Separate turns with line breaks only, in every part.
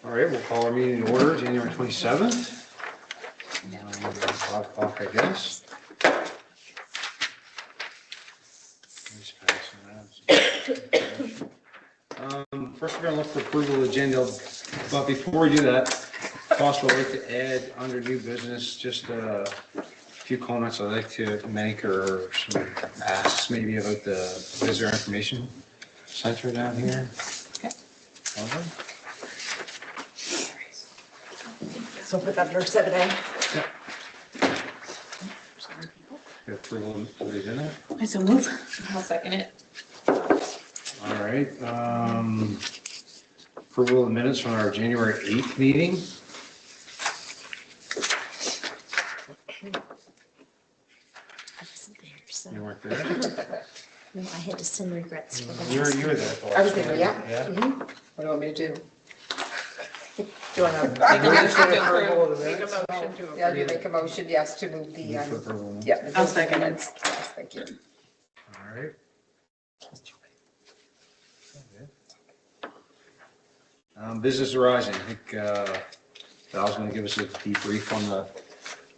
All right, we'll call our meeting to order, January 27th. 5 o'clock, I guess. Just passing around. First, we're going to look for approval of the agenda, but before we do that, if possible, I'd like to add under new business just a few comments I'd like to make, or some asks maybe about the visitor information center down here.
Okay.
Okay.
So put that under 7A.
The approval of the agenda.
I so move.
I'll second it.
All right. Approval of the minutes from our January 8th meeting.
I wasn't there, so
You weren't there?
no, I had to send regrets for that.
You were there. Paul.
I was there, yeah.
Yeah.
Mhm. What do you want me to do? Do you want to?
Make a motion to
approval of the
approve. Make a
minutes?
motion to
Yeah,
approve.
you make a motion, yes, to move the,
Move for approval.
yeah.
I'll second it.
Yes, thank you.
All right. Business arising. I think Val's going to give us a debrief on the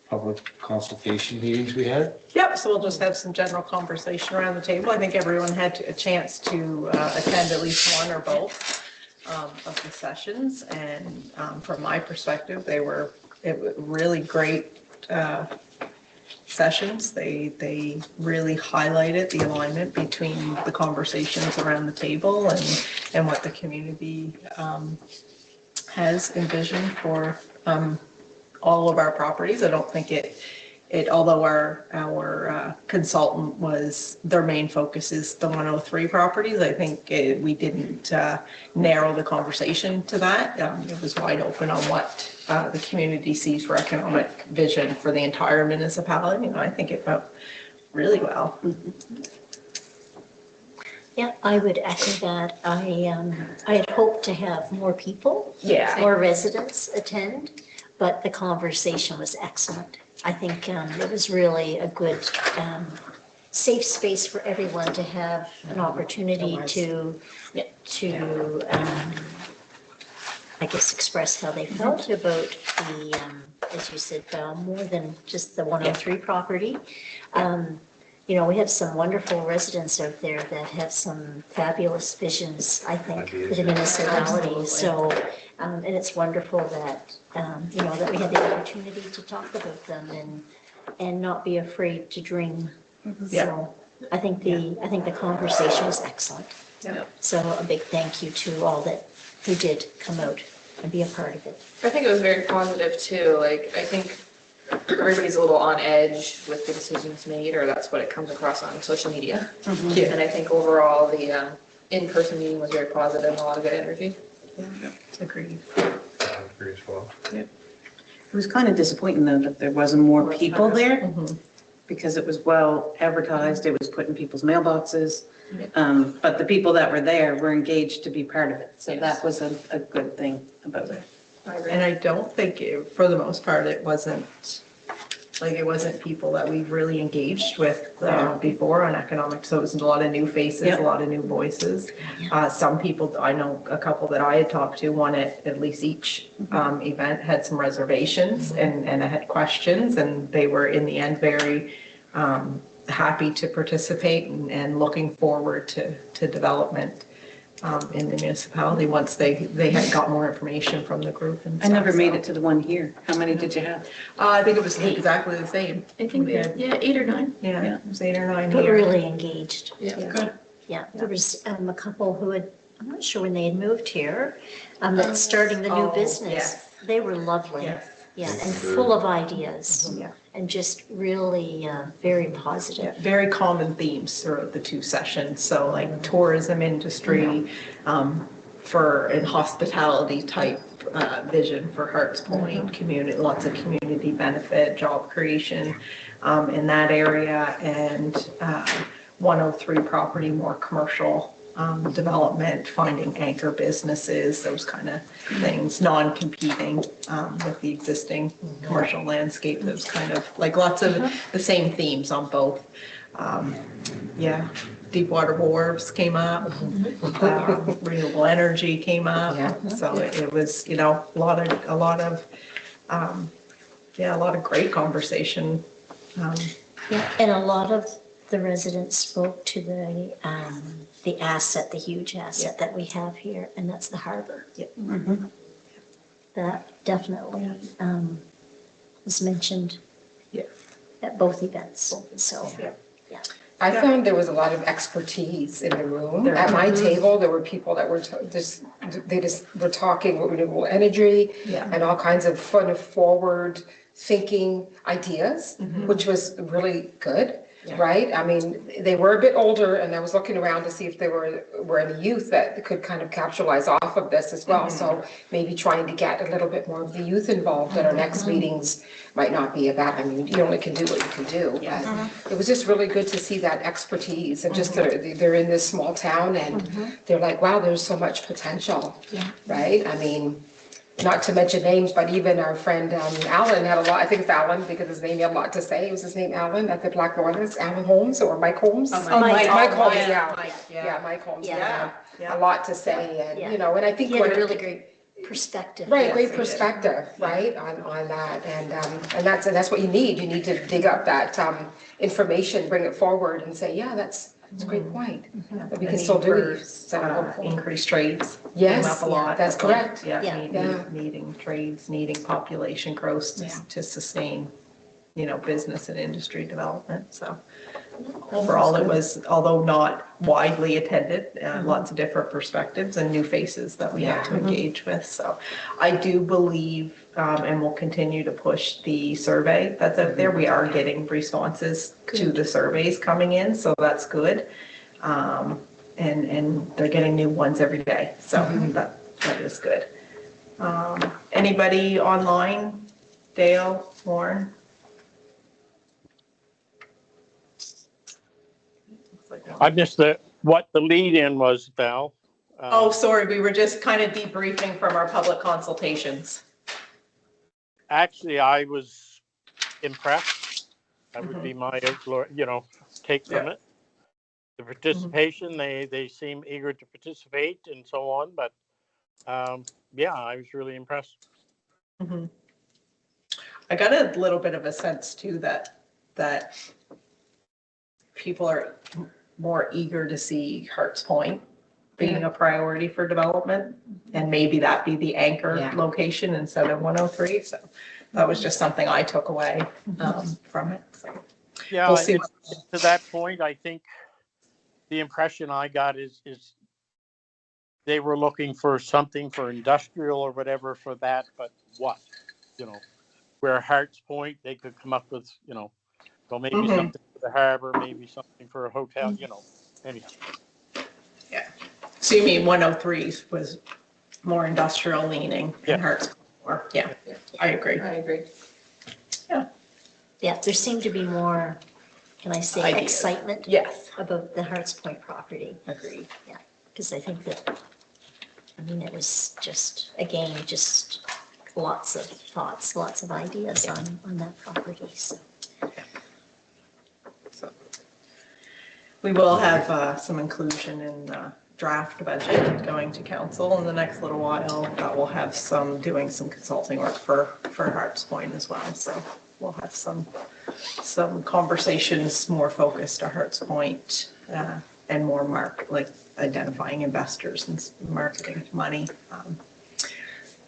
public consultation meetings we had.
Yep, so we'll just have some general conversation around the table. I think everyone had a chance to attend at least one or both of the sessions. And from my perspective, they were really great sessions. They really highlighted the alignment between the conversations around the table and what the community has envisioned for all of our properties. I don't think although our consultant was, their main focus is the 103 properties, I think we didn't narrow the conversation to that. It was wide open on what the community sees for economic vision for the entire municipality, and I think it went really well.
Yeah, I would echo that. I had hoped to have more people,
Yeah.
more residents attend, but the conversation was excellent. I think it was really a good, safe space for everyone to have an opportunity to, I guess, express how they felt about the, as you said, Val, more than just the 103 property. You know, we have some wonderful residents out there that have some fabulous visions, I think, for the municipality.
Absolutely.
So, and it's wonderful that, you know, that we had the opportunity to talk about them and not be afraid to dream.
Yeah.
So I think the conversation was excellent.
Yeah.
So a big thank you to all who did come out and be a part of it.
I think it was very positive too. Like, I think everybody's a little on edge with the decisions made, or that's what it comes across on social media.
Yeah.
And I think overall the in-person meeting was very positive and a lot of good energy.
Agreed.
I agree as well.
It was kind of disappointing though that there wasn't more people there
Mhm.
because it was well advertised, it was put in people's mailboxes.
Yeah.
But the people that were there were engaged to be part of it. So
Yes.
that was a good thing about it.
I agree.
And I don't think, for the most part, it wasn't people that we've really engaged with before on economic. So it was a lot of new faces,
Yep.
a lot of new voices. Some people, I know a couple that I had talked to, one at least each event had some reservations and had questions, and they were in the end very happy to participate and looking forward to development in the municipality once they had got more information from the group. And
I never
stuff,
made
so.
it to the one here. How many did you have?
I think it was exactly the same.
I think,
We had-
yeah, 8 or 9.
Yeah,
Yeah.
it was 8 or 9
But
here.
really engaged.
Yeah.
Good.
Yeah, there was a couple who had, I'm not sure when they had moved here, that's starting the new
Oh,
business.
yes.
They were lovely.
Yes.
Yeah, and full of ideas
Yeah.
and just really very
Yeah,
positive.
very common themes throughout the 2 sessions. So like tourism industry, and hospitality type vision for Harts Point, community, lots of community benefit, job creation in that area, and 103 property, more commercial development, finding anchor businesses, those kind of things, non-competing with the existing commercial landscape, those kind of, like lots of the same themes on both. Yeah. Deepwater Wharves came up, renewable energy came up.
Yeah.
So it was, you know, a lot of, yeah, a lot of great conversation.
Yeah, and a lot of the residents spoke to the asset, the huge asset that we have here, and that's the harbor. That definitely was mentioned
Yeah.
at both events, so,
Yeah.
yeah.
I found there was a lot of expertise in the room. At my table, there were people that were they just were talking renewable energy
Yeah.
and all kinds of fun, forward thinking ideas, which was really good, right? I mean, they were a bit older, and I was looking around to see if there were any youth that could kind of capitalize off of this as well. So maybe trying to get a little bit more of the youth involved at our next meetings might not be a bad, I mean, you only can do what you can do. But it was just really good to see that expertise and just they're in this small town and they're like, wow, there's so much potential, right? I mean, not to mention names, but even our friend Alan had a lot, I think it's Alan, because his name, he had a lot to say. Was his name Alan at the Black Northers? Alan Holmes or Mike Holmes?
Mike.
Mike Holmes,
Mike,
yeah.
yeah.
Yeah, Mike Holmes.
Yeah.
had A lot to say and,
Yeah.
you know, and I think
He had a
what-
really great perspective.
Right,
Yes,
great
he did.
perspective, right, on that, and that's what you need. You need to dig up that information, bring it forward, and say, yeah, that's a great point. But we can still do it. So I'm hopeful.
Increased trades.
Yes,
Came up a lot.
that's correct.
Yeah,
Yeah.
needing trades, needing population growth to sustain, you know, business and industry development, so. Overall, it was, although not widely attended, lots of different perspectives and new faces that we had to engage with. So I do believe, and we'll continue to push the survey that's out there. We are getting responses to the surveys coming in, so that's good. And they're getting new ones every day, so that is good. Anybody online? Dale, Warren?
I missed what the lead-in was, Val.
Oh, sorry, we were just kind of debriefing from our public consultations.
Actually, I was impressed. That would be my, take from it. The participation, they seem eager to participate and so on, but yeah, I was really impressed.
I got a little bit of a sense too that people are more eager to see Harts Point being a priority for development, and maybe that be the anchor location instead of 103. So that was just something I took away from it. So
Yeah,
we'll see.
to that point, I think the impression I got is they were looking for something for industrial or whatever for that, but what, where Harts Point, they could come up with, well, maybe something for the harbor, maybe something for a hotel, anyhow.
Yeah. So you mean 103 was more industrial leaning and Harts more? Yeah, I agree.
I agree.
Yeah, there seemed to be more, can I say,
Ideas.
excitement
Yes,
about the Harts Point property.
agreed.
Yeah, because I think that, it was just, again, just lots of thoughts, lots of ideas on that property, so.
So we will have some inclusion in draft budget going to council in the next little while. That will have doing some consulting work for Harts Point as well. So we'll have some conversations more focused to Harts Point and more identifying investors and marketing money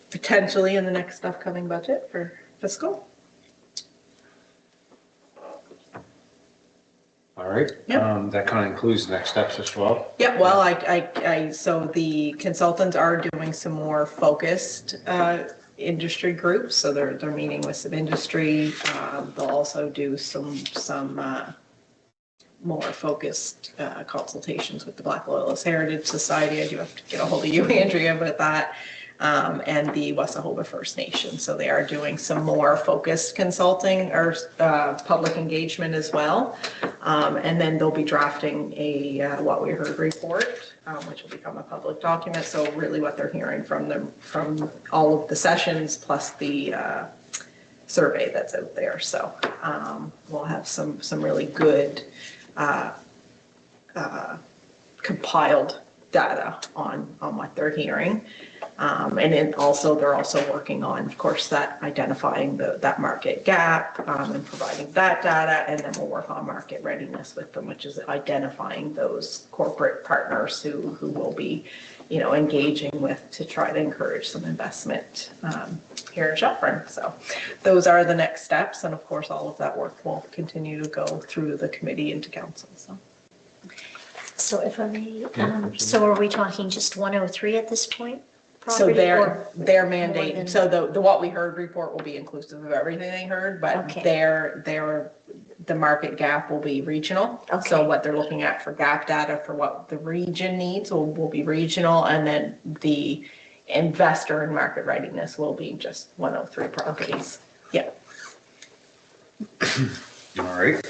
potentially in the next upcoming budget for fiscal.
All right,
Yep.
that kind of includes the next steps as well.
Yeah, well, so the consultants are doing some more focused industry groups, so they're meeting with some industry. They'll also do some more focused consultations with the Black Loyalist Heritage Society. I do have to get a hold of you, Andrea, about that. And the Wassahoba First Nation. So they are doing some more focused consulting or public engagement as well. And then they'll be drafting a What We Heard report, which will become a public document. So really what they're hearing from all of the sessions plus the survey that's out there. So we'll have some really good compiled data on what they're hearing. And then also, they're also working on, of course, that identifying that market gap, and providing that data. And then we'll work on market readiness with them, which is identifying those corporate partners who will be, engaging with to try to encourage some investment here in Shelburne. So those are the next steps. And of course, all of that work will continue to go through the committee into council.
So if I may,
Yeah.
so are we talking just 103 at this point?
So
Property,
their
or more
mandate,
than-
so the what we heard report will be inclusive of everything they heard, but
Okay.
the market gap will be regional. So
Okay.
what they're looking at for gap data for what the region needs will be regional, and then the investor and market readiness will be just 103 properties. Yeah.
All right.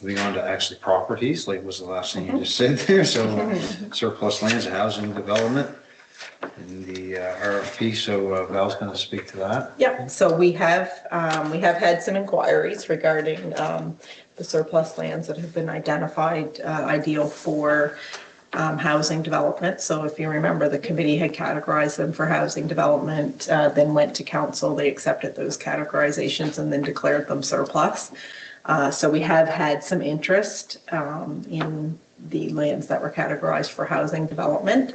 Moving on to actually properties, like was the last thing you just said there, so surplus lands, housing development, and the RFP, so Val's gonna speak to that.
Yep, so we have had some inquiries regarding the surplus lands that have been identified ideal for housing development. So if you remember, the committee had categorized them for housing development, then went to council, they accepted those categorizations and then declared them surplus. So we have had some interest in the lands that were categorized for housing development.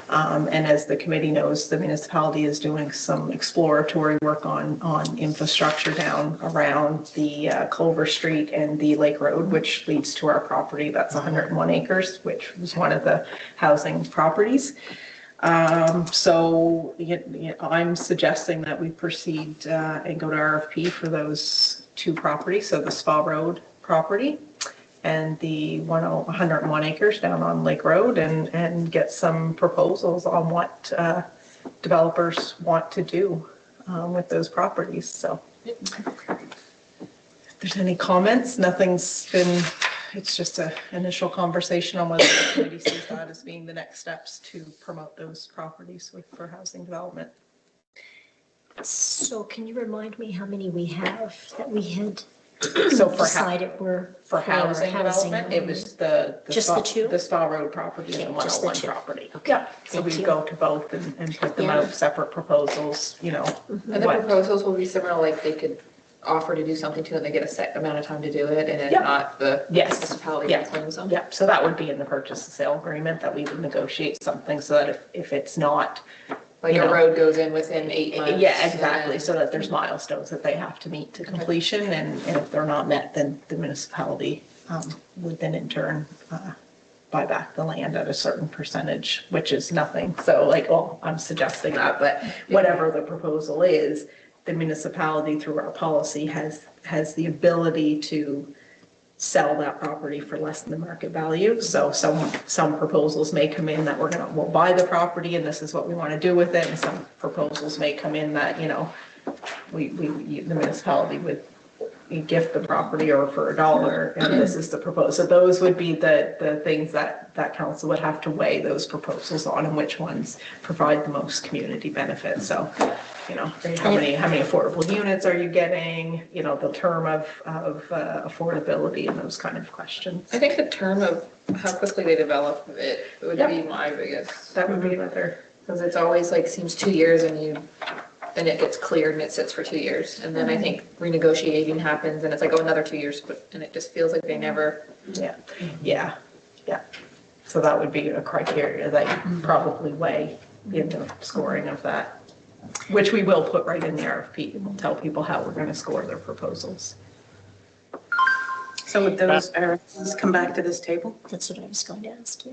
And as the committee knows, the municipality is doing some exploratory work on infrastructure down around the Clover Street and the Lake Road, which leads to our property. That's 101 acres, which was one of the housing properties. So I'm suggesting that we proceed and go to RFP for those two properties. So the Spa Road property and the 101 acres down on Lake Road, and get some proposals on what developers want to do with those properties. So if there's any comments, it's just an initial conversation on whether the committee sees that as being the next steps to promote those properties for housing development.
So can you remind me how many we have that we had
So for
decided were
for housing development, it was
Just the two?
The Spa Road property and the
Okay, just the
101
two.
property.
Okay,
Yeah, so
thank
we
you.
go to both and put them
Yeah.
out separate proposals,
And the
what-
proposals will be similar, like they could offer to do something to it, and they get a set amount of time to do it, and if
Yep.
not, the
Yes.
municipality
Yeah.
reclaims them.
Yeah, so that would be in the purchase and sale agreement, that we would negotiate something so that if it's not,
Like
you
a
know.
road goes in within 8 months.
yeah, exactly,
and
so that there's milestones that they have to meet to completion, and if they're not met, then the municipality would then in turn buy back the land at a certain percentage, which is nothing. So I'm suggesting that, but whatever the proposal is, the municipality through our policy has the ability to sell that property for less than the market value. So some proposals may come in that we'll buy the property and this is what we want to do with it. And some proposals may come in that, the municipality would gift the property or for $1 and this is the proposal. So those would be the things that council would have to weigh those proposals on, and which ones provide the most community benefit. So, how many affordable units are you getting, the term of affordability and those kind of questions.
I think the term of how quickly they develop it would
Yep.
be my biggest,
That would be another.
because it's always seems 2 years and it gets cleared and it sits for 2 years. And then I think renegotiating happens and it's another 2 years, and it just feels like they never.
Yeah. So that would be a criteria that you probably weigh in the scoring of that, which we will put right in the RFP. We'll tell people how we're going to score their proposals.
So would those RFPs come back to this table?
That's what I was going to ask, yeah.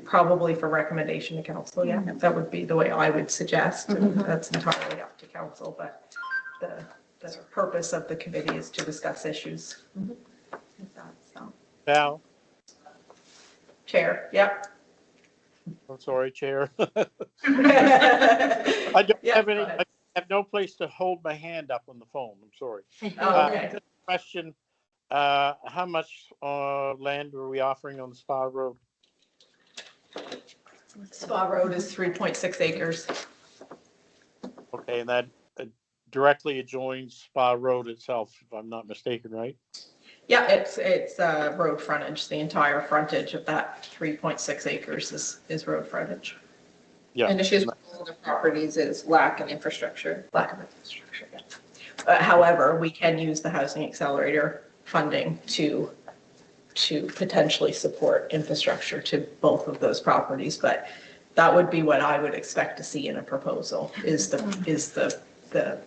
Probably for recommendation to council, yeah. That would be the way I would suggest. And that's entirely up to council, but the purpose of the committee is to discuss issues. With that, so.
Val,
Chair, yep.
I'm sorry, Chair.
I
I don't
Yeah,
have any,
go ahead.
I have no place to hold my hand up on the phone. I'm sorry.
Oh, okay.
Question, how much land are we offering on Spa Road?
Spa Road is 3.6 acres.
Okay, and that directly adjoins Spa Road itself, if I'm not mistaken, right?
Yeah, it's road frontage. The entire frontage of that 3.6 acres is road frontage.
Yeah.
And issues with all the properties is lack of infrastructure.
Lack of infrastructure, yeah. However, we can use the housing accelerator funding to potentially support infrastructure to both of those properties, but that would be what I would expect to see in a proposal, is the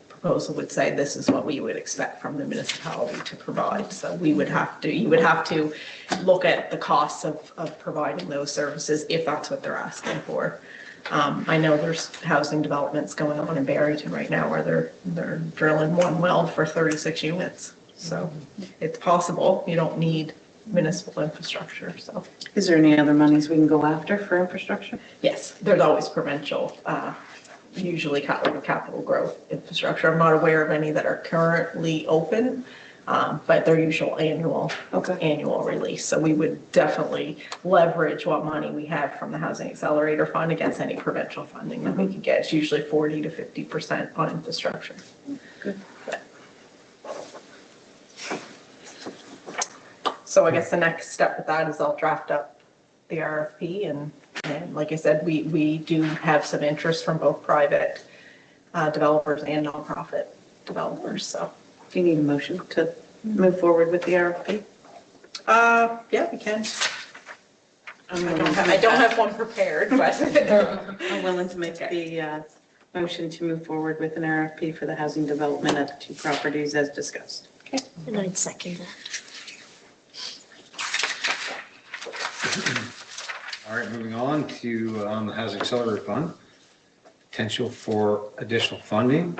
proposal would say, this is what we would expect from the municipality to provide. So you would have to look at the costs of providing those services if that's what they're asking for. I know there's housing developments going on in Barrington right now where they're drilling one well for 36 units. So it's possible. You don't need municipal infrastructure, so.
Is there any other monies we can go after for infrastructure?
Yes, there's always provincial, usually capital growth infrastructure. I'm not aware of any that are currently open, but they're usual annual release. So we would definitely leverage what money we have from the Housing Accelerator Fund against any provincial funding that we could get. It's usually 40 to 50% on infrastructure.
Good.
So I guess the next step with that is I'll draft up the RFP and like I said, we do have some interest from both private developers and nonprofit developers, so.
Do you need a motion to move forward with the RFP?
Yeah, we can. I don't have one prepared, but.
I'm willing to make the motion to move forward with an RFP for the housing development at the 2 properties as discussed.
Okay.
And I'd second that.
All right, moving on to the Housing Accelerator Fund. Potential for additional funding.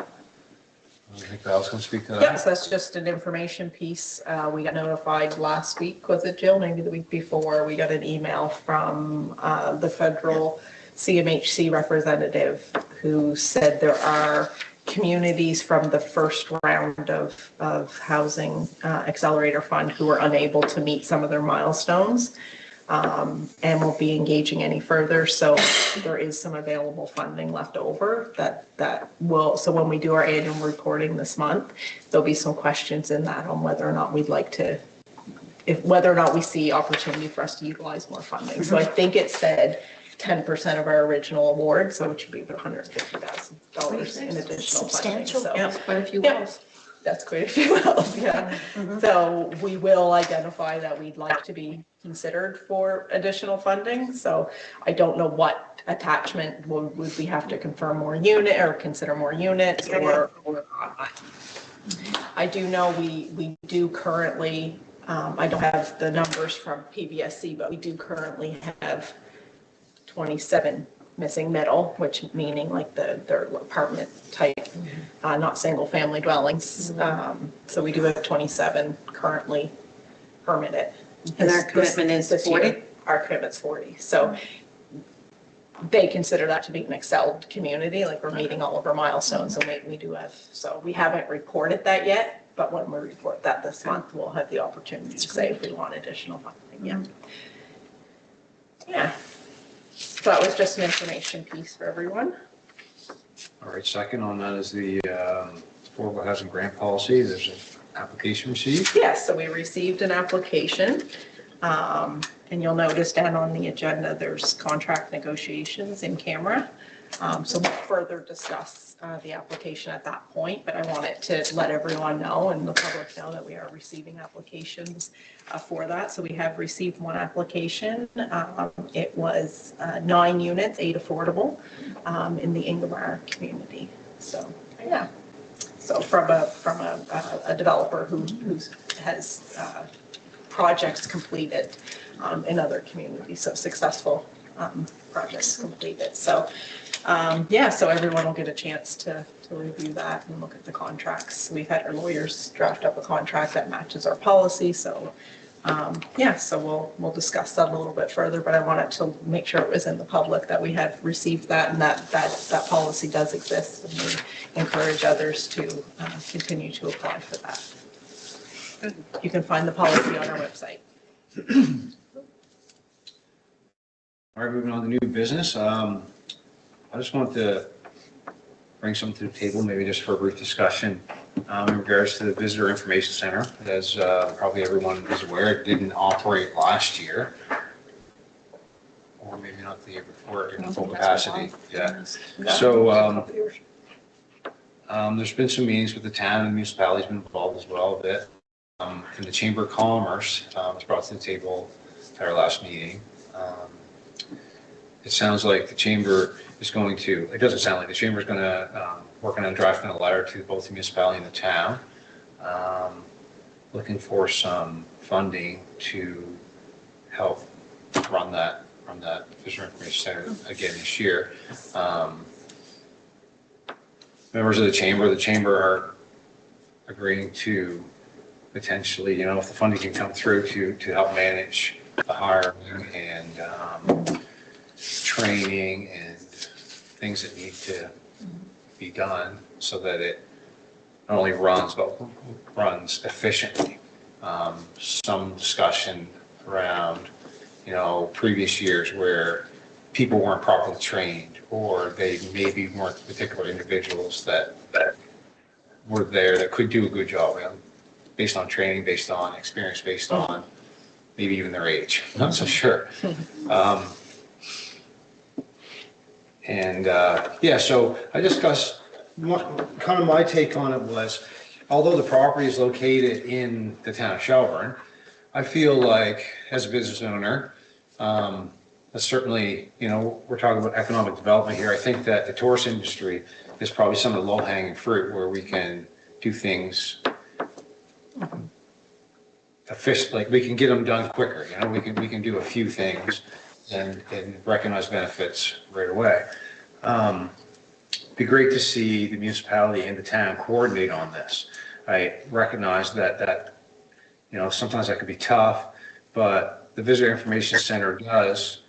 I think Val's going to speak to that.
Yes, that's just an information piece. We got notified last week, was it Jill? Maybe the week before, we got an email from the federal CMHC representative who said there are communities from the first round of Housing Accelerator Fund who were unable to meet some of their milestones. And won't be engaging any further. So there is some available funding left over that will, so when we do our annual reporting this month, there'll be some questions in that on whether or not we'd like to, whether or not we see opportunity for us to utilize more funding. So I think it said 10% of our original award, so it should be about $150,000 in additional funding.
Substantial.
So,
Yeah, quite a few
Yeah.
wells.
that's quite a few wells, yeah. So we will identify that we'd like to be considered for additional funding. So I don't know what attachment would we have to confirm more unit or consider more units or I do know we do currently, I don't have the numbers from PBSC, but we do currently have 27 missing middle, which meaning like they're apartment type, not single family dwellings. So we do have 27 currently permitted.
And our commitment is
This
40?
year. Our commitment's 40. So they consider that to be an excelled community, like we're meeting all of our milestones and we do have, so we haven't reported that yet, but when we report that this month, we'll have the opportunity to say if we want additional funding, yeah. Yeah. So that was just an information piece for everyone.
All right, second on that is the affordable housing grant policy. There's an application received.
Yes, so we received an application. And you'll notice down on the agenda, there's contract negotiations in camera. So we'll further discuss the application at that point, but I wanted to let everyone know and the public know that we are receiving applications for that. So we have received one application. It was 9 units, 8 affordable in the Ingomar community. So, yeah. So from a developer who has projects completed in other communities, so successful projects completed. So yeah, so everyone will get a chance to review that and look at the contracts. We've had our lawyers draft up a contract that matches our policy. So yeah, so we'll discuss that a little bit further, but I wanted to make sure it was in the public that we had received that and that policy does exist, and we encourage others to continue to apply for that. You can find the policy on our website.
All right, moving on to new business. I just want to bring something to the table, maybe just for a brief discussion. in regards to the Visitor Information Center. As probably everyone is aware, it didn't operate last year. Or maybe not the year before, in full capacity, yeah. So, there's been some meetings with the town, and municipality's been involved as well a bit. And the Chamber of Commerce was brought to the table at our last meeting. It sounds like the chamber is going to, it doesn't sound like the chamber is going to, working on drafting a letter to both the municipality and the town, looking for some funding to help run that Visitor Information Center again this year. Members of the chamber are agreeing to potentially, if the funding can come through to help manage the hiring and training and things that need to be done so that it not only runs, but runs efficiently. Some discussion around, previous years where people weren't properly trained, or they maybe weren't particular individuals that were there that could do a good job, based on training, based on experience, based on maybe even their age. I'm not so sure. So I discussed, kind of my take on it was, although the property is located in the town of Shelburne, I feel like as a business owner, certainly, we're talking about economic development here. I think that the tourist industry is probably some of the low-hanging fruit where we can do things efficiently. We can get them done quicker. We can do a few things and recognize benefits right away. It'd be great to see the municipality and the town coordinate on this. I recognize that sometimes that could be tough, but the Visitor Information Center does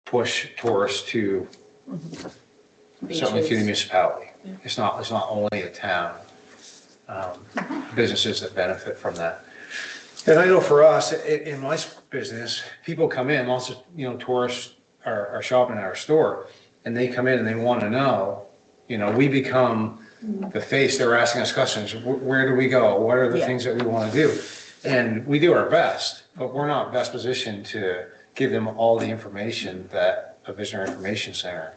push tourists to certainly to the municipality. Yeah. It's not only a town, businesses that benefit from that. And I know for us in my business, people come in, lots of tourists are shopping at our store, and they come in and they want to know. We become the face. They're asking us questions. Where do we go? What are the things that we want to do? And we do our best, but we're not best positioned to give them all the information that a Visitor Information Center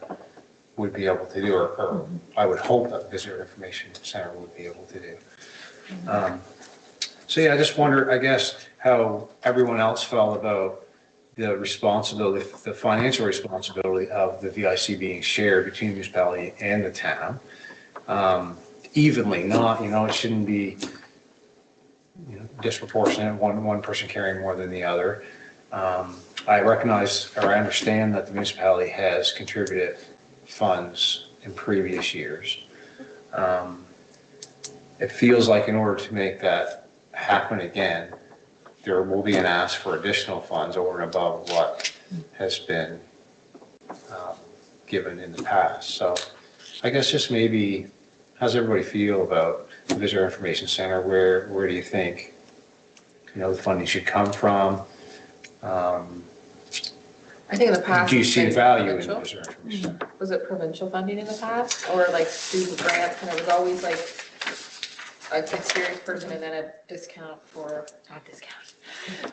would be able to do, or I would hope that Visitor Information Center would be able to do. I just wonder, I guess, how everyone else felt about the responsibility, the financial responsibility of the VIC being shared between the municipality and the town, evenly. Not, it shouldn't be disproportionate, one person carrying more than the other. I recognize, or I understand that the municipality has contributed funds in previous years. It feels like in order to make that happen again, there will be an ask for additional funds over and above what has been given in the past. So I guess just maybe, how does everybody feel about the Visitor Information Center? Where do you think the funding should come from?
I think in the past.
Do you see
it's
value in
provincial.
Visitor Information Center?
Was it provincial funding in the past, or like student grants, and it was always like an experienced person and then a discount for, not discount,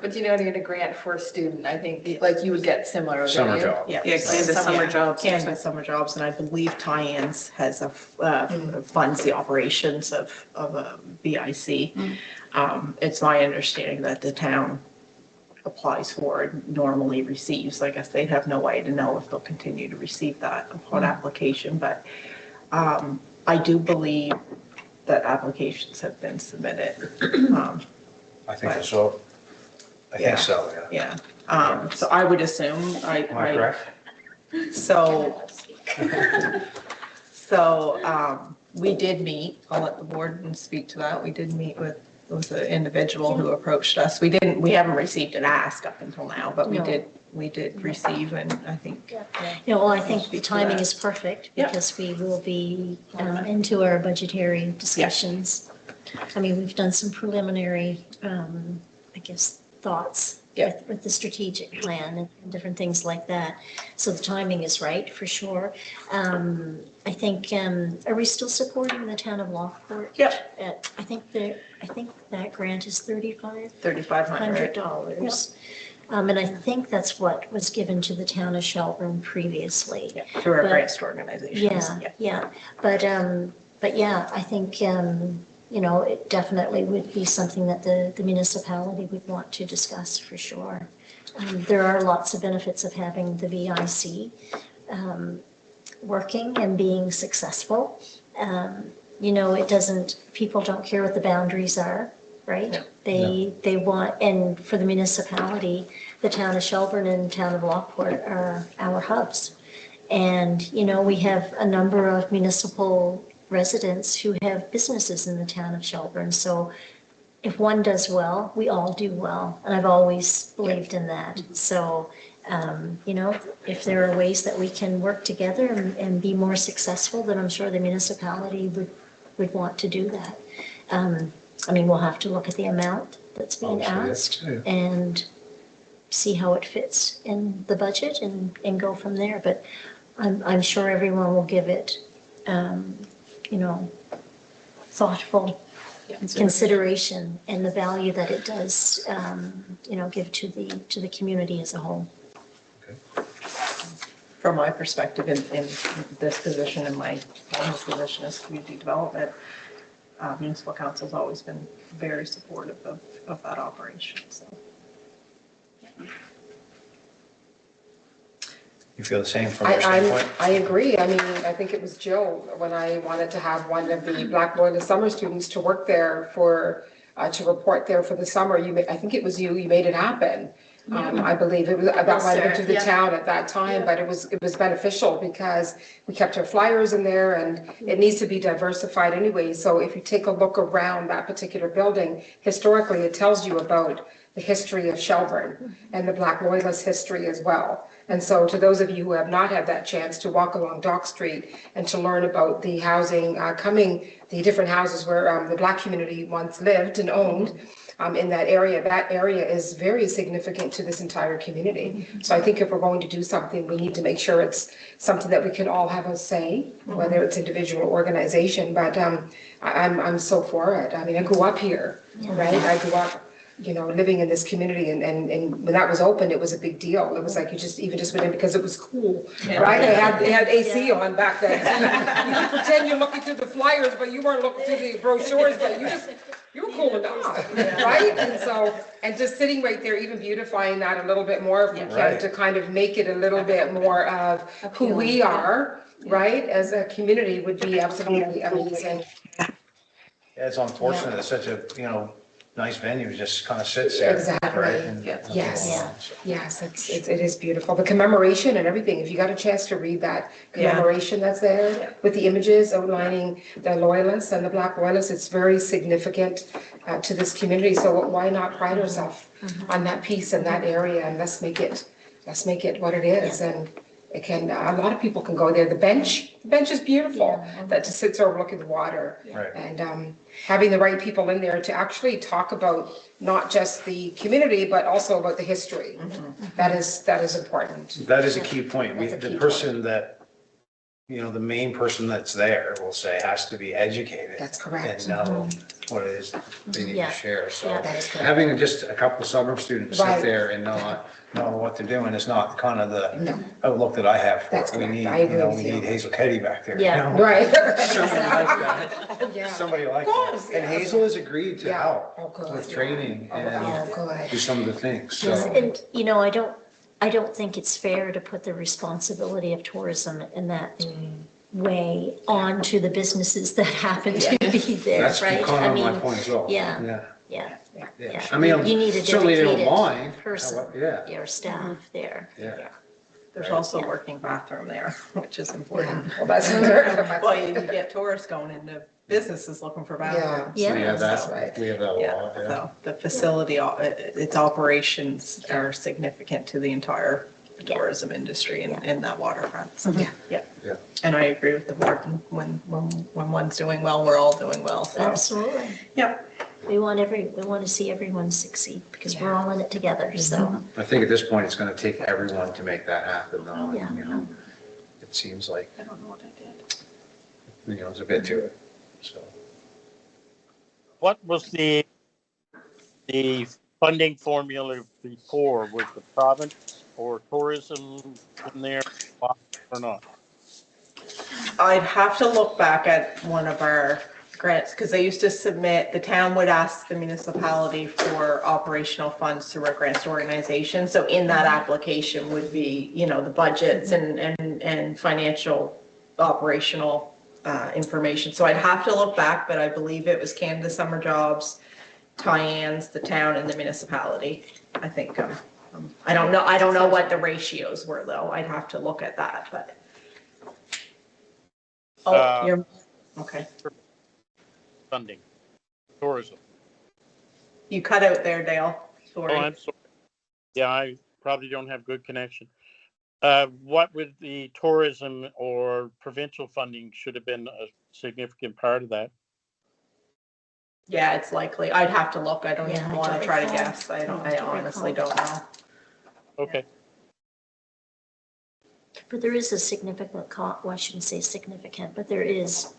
but a grant for a student? I think like you would get similar.
Summer job.
Yeah,
Canvas summer jobs.
Canvas summer jobs, and I believe Tie-ins has funds the operations of a BIC. It's my understanding that the town applies for and normally receives. I guess they'd have no way to know if they'll continue to receive that upon application, but I do believe that applications have been submitted.
I think so. I think so, yeah.
Yeah. So I would assume,
Am I correct?
So we did meet, I'll let the board speak to that. We did meet with an individual who approached us. We haven't received an ask up until now, but we did receive, and I think.
I think the timing is perfect because we will be into our budgetary discussions. I mean, we've done some preliminary, thoughts
Yeah.
with the strategic plan and different things like that. So the timing is right, for sure. I think, are we still supporting the town of Lockport?
Yep.
I think that grant is
$3,500.
$3,500. And I think that's what was given to the town of Shelburne previously.
Yeah, through our
But-
grants organizations.
Yeah. But yeah, I think, it definitely would be something that the municipality would want to discuss for sure. There are lots of benefits of having the VIC working and being successful. People don't care what the boundaries are, right?
No.
They want, and for the municipality, the town of Shelburne and town of Lockport are our hubs. And, we have a number of municipal residents who have businesses in the town of Shelburne. So if one does well, we all do well. And I've always believed in that. So, if there are ways that we can work together and be more successful, then I'm sure the municipality would want to do that. We'll have to look at the amount that's being asked and see how it fits in the budget and go from there. But I'm sure everyone will give it, thoughtful consideration and the value that it does, give to the community as a whole.
From my perspective in this position and my mom's position as community development, municipal council's always been very supportive of that operation, so.
You feel the same from your standpoint?
I agree. I think it was Jill, when I wanted to have one of the Black Loyalist summer students to work there to report there for the summer. I think it was you made it happen. I believe it was, that might have been to the town at that time, but it was beneficial because we kept our flyers in there and it needs to be diversified anyway. So if you take a look around that particular building, historically, it tells you about the history of Shelburne and the Black Loyalist history as well. And so to those of you who have not had that chance to walk along Dock Street and to learn about the housing the different houses where the Black community once lived and owned in that area is very significant to this entire community. So I think if we're going to do something, we need to make sure it's something that we can all have a say, whether it's individual or organization. But I'm so for it. I grew up here, right? I grew up living in this community and when that was open, it was a big deal. It was like you just went in because it was cool, right? They had AC on back then. You pretend you're looking through the flyers, but you weren't looking through the brochures, but you were cool enough, right? And just sitting right there, even beautifying that a little bit more if we can, to kind of make it a little bit more of who we are, right? As a community would be absolutely amazing.
Yeah, it's unfortunate that such a, nice venue just kind of sits there.
Exactly.
Right? And
Yes, it is beautiful. The commemoration and everything, if you got a chance to read that commemoration that's there with the images outlining the Loyalists and the Black Loyalists, it's very significant to this community. So why not pride ourselves on that piece and that area, and let's make it what it is. And it can, a lot of people can go there. The bench is beautiful, that just sits overlooking the water.
Right.
And having the right people in there to actually talk about not just the community, but also about the history. That is important.
That is a key point.
That's a
The
key
person that, the main person that's there, we'll say, has to be educated.
That's correct.
And know what it is they need to
Yeah.
share. So
Yeah, that is correct.
having just a couple summer students
Right.
sit there and know what they're doing is not kind of the
No.
outlook that I have for
That's
it. We
correct.
need,
I agree with
we
you.
need Hazel Ketty back there.
Yeah.
Right.
Somebody like that.
Yeah.
Somebody like
Of course,
that. And
yeah.
Hazel has agreed to
Yeah.
help
Oh, good.
with training and
Oh,
do
good.
some of the things. So.
And, I don't think it's fair to put the responsibility of tourism in that way onto the businesses that happen to be there,
That's
right?
kind of my point as well.
yeah.
Yeah.
Yeah,
Yeah.
yeah.
I mean,
You need a
certainly they don't
dedicated
mind.
person,
Yeah.
your staff there.
Yeah.
There's also a working bathroom there, which is important.
Well, that's another.
Well, you get tourists going into businesses looking for bathrooms.
Yeah.
We have
That's
that.
right.
We have that a
Yeah,
lot. Yeah.
so the facility, its operations are significant to the entire tourism industry in that waterfront. So,
Yeah.
Yeah.
Yeah.
And I agree with the board, when one's doing well, we're all doing well. So,
Absolutely.
yeah.
we want to see everyone succeed because we're all in it together, so.
I think at this point, it's gonna take everyone to make that happen, though,
Yeah.
you know? It seems like,
I don't know what I did.
you know, there's a bit to it, so.
What was the funding formula before? Was the province or tourism in there or not?
I'd have to look back at one of our grants, because they used to submit, the town would ask the municipality for operational funds through our grants organization. So in that application would be, you know, the budgets and financial operational information. So I'd have to look back, but I believe it was Canada Summer Jobs, Tyann's, the town, and the municipality. I think, I don't know what the ratios were, though. I'd have to look at that, but. Oh, you're, okay.
Funding, tourism.
You cut out there, Dale.
Oh,
Sorry.
I'm sorry. Yeah, I probably don't have good connection. What would the tourism or provincial funding should have been a significant part of that?
Yeah, it's likely. I'd have to look. I don't
Yeah,
even
I
want to
don't
try to
recall.
guess. I
don't
honestly
recall.
don't know.
Okay.
But there is a significant cost, well, I shouldn't say significant, but there is,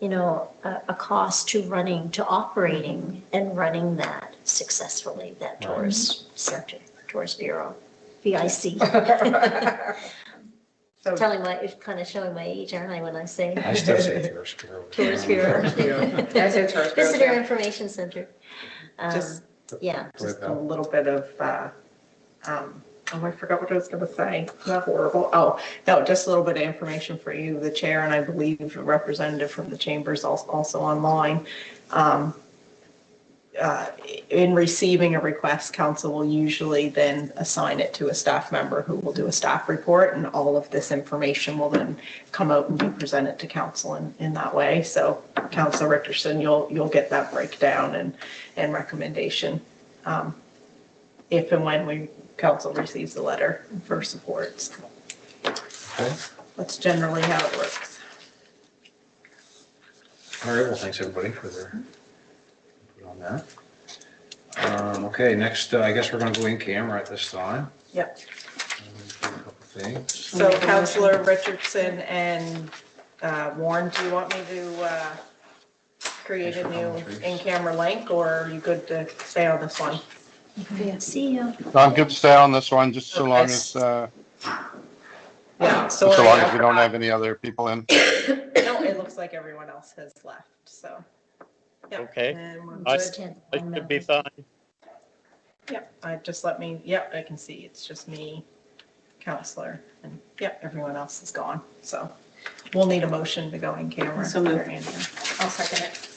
you know, a cost to operating and running that successfully, that tourist center, tourist bureau, VIC.
So
Kind of showing my age, aren't I, when I say
I still say tourist bureau.
tourist bureau?
I said tourist bureau,
Visitor
yeah.
Information Center.
Just-
Yeah,
just a little bit of, oh, I forgot what I was going to say. Not horrible. Oh, no, just a little bit of information for you, the chair, and I believe a representative from the chamber is also online. In receiving a request, council will usually then assign it to a staff member who will do a staff report, and all of this information will then come out and be presented to council in that way. So Councilor Richardson, you'll get that breakdown and recommendation if and when council receives the letter for support.
Okay.
That's generally how it works.
All right, well, thanks everybody for their input on that. Okay, next, I guess we're gonna go in camera at this time.
Yep.
A couple things.
So Councilor Richardson and Warren, do you want me to create a new in-camera link, or are you good to stay on this one?
see you.
I'm good to stay on this one, just so long as,
Yeah,
so long as we don't have any other people in.
No, it looks like everyone else has left, so. Yep,
Okay.
and we're
I-
good.
I should be fine.
Yep, I can see, it's just me, Counselor, and yep, everyone else is gone, so. We'll need a motion to go in camera.
So moved.
Andrew.
I'll second it.